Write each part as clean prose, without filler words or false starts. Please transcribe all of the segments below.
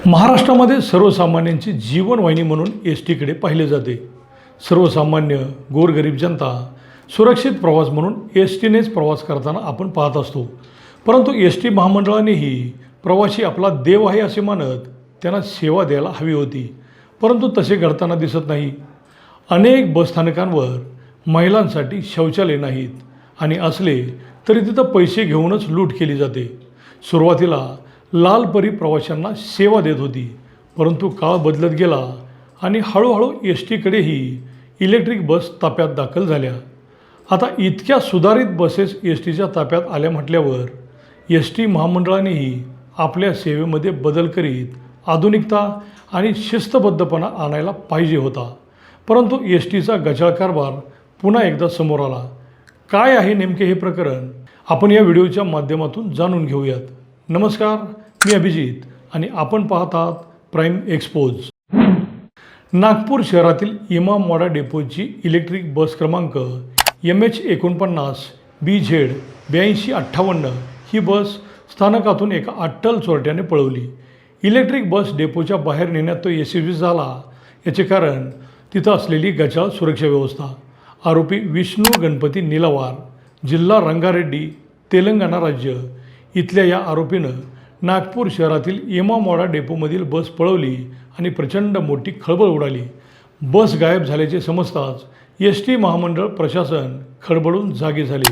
महाराष्ट्रामध्ये सर्वसामान्यांची जीवनवाहिनी म्हणून एस टीकडे पाहिले जाते। सर्वसामान्य गोरगरीब जनता सुरक्षित प्रवास म्हणून एस टीनेच प्रवास करताना आपण पाहत असतो। परंतु एस टी महामंडळानेही प्रवासी आपला देव आहे असे मानत त्यांना सेवा द्यायला हवी होती, परंतु तसे घडताना दिसत नाही। अनेक बसस्थानकांवर महिलांसाठी शौचालय नाहीत आणि असले तरी तिथं पैसे घेऊनच लूट केली जाते। सुरुवातीला लाल परी प्रवाशांना सेवा देत होती, परंतु काळ बदलत गेला आणि हळूहळू एस टीकडेही इलेक्ट्रिक बस ताफ्यात दाखल झाल्या। आता इतक्या सुधारित बसेस एस टीच्या ताफ्यात आल्या म्हटल्यावर एस टी महामंडळानेही आपल्या सेवेमध्ये बदल करीत आधुनिकता आणि शिस्तबद्धपणा आणायला पाहिजे होता। परंतु एस टीचा गचाळ कारभार पुन्हा एकदा समोर आला। काय आहे नेमके हे प्रकरण आपण या व्हिडिओच्या माध्यमातून जाणून घेऊयात। नमस्कार, मी अभिजित आणि आपण पाहत आहात प्राईम एक्सपोज। नागपूर शहरातील इमामवाडा डेपोची इलेक्ट्रिक बस क्रमांक MH49 BZ 8258 ही बस स्थानकातून एका अट्टल चोरट्याने पळवली। इलेक्ट्रिक बस डेपोच्या बाहेर नेण्यात तो यशस्वी झाला, याचे कारण तिथं असलेली गचाळ सुरक्षा व्यवस्था। आरोपी विष्णू गणपती निलावार, जिल्हा रंगारेड्डी, तेलंगणा राज्य इथल्या या आरोपीनं नागपूर शहरातील इमामवाडा डेपोमधील बस पळवली आणि प्रचंड मोठी खळबळ उडाली। बस गायब झाल्याचे समजताच एस टी महामंडळ प्रशासन खडबडून जागे झाले।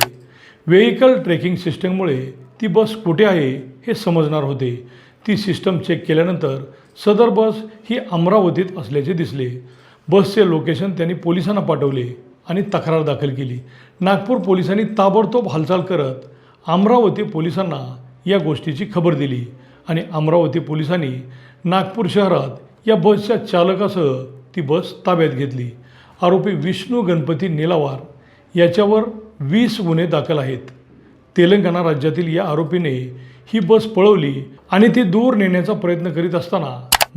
व्हेइकल ट्रॅकिंग सिस्टममुळे ती बस कुठे आहे हे समजणार होते। ती सिस्टम चेक केल्यानंतर सदर बस ही अमरावतीत असल्याचे दिसले। बसचे लोकेशन त्यांनी पोलिसांना पाठवले आणि तक्रार दाखल केली। नागपूर पोलिसांनी ताबडतोब हालचाल करत अमरावती पोलिसांना या गोष्टीची खबर दिली आणि अमरावती पोलिसांनी नागपूर शहरात या बसच्या चालकासह ती बस ताब्यात घेतली। आरोपी विष्णू गणपती निलावार याच्यावर 20 गुन्हे दाखल आहेत। तेलंगणा राज्यातील या आरोपीने ही बस पळवली आणि ती दूर नेण्याचा प्रयत्न करीत असताना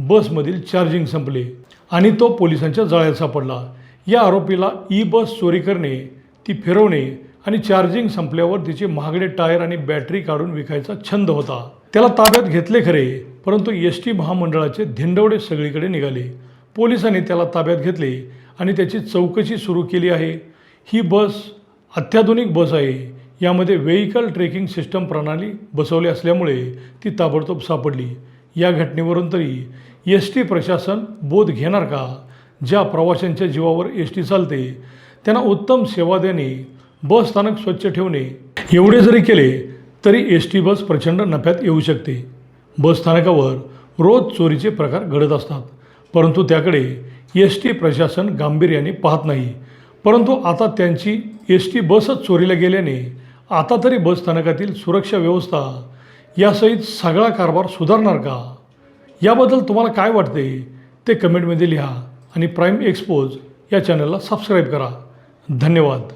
बसमधील चार्जिंग संपले आणि तो पोलिसांच्या जाळ्यात सापडला। या आरोपीला ई बस चोरी करणे, ती फिरवणे आणि चार्जिंग संपल्यावर तिचे महागडे टायर आणि बॅटरी काढून विकायचा छंद होता। त्याला ताब्यात घेतले खरे, परंतु एस टी महामंडळाचे धिंडवडे सगळीकडे निघाले। पोलिसांनी त्याला ताब्यात घेतले आणि त्याची चौकशी सुरू केली आहे। ही बस अत्याधुनिक बस आहे। यामध्ये व्हेइकल ट्रॅकिंग सिस्टम प्रणाली बसवली असल्यामुळे ती ताबडतोब सापडली। या घटनेवरून तरी एस टी प्रशासन बोध घेणार का? ज्या प्रवाशांच्या जीवावर एस टी चालते त्यांना उत्तम सेवा देणे, बस स्थानक स्वच्छ ठेवणे एवढे जरी केले तरी एस टी बस प्रचंड नफ्यात येऊ शकते। बस स्थानकावर रोज चोरीचे प्रकार घडत असतात, परंतु त्याकडे एस टी प्रशासन गांभीर्याने पाहत नाही। परंतु आता त्यांची एस टी बसच चोरीला गेल्याने आता तरी बस स्थानकातील सुरक्षा व्यवस्था यासहित सगळा कारभार सुधारणार का? याबद्दल तुम्हाला काय वाटते ते कमेंटमध्ये लिहा आणि प्राईम एक्सपोज या चॅनलला सबस्क्राईब करा। धन्यवाद।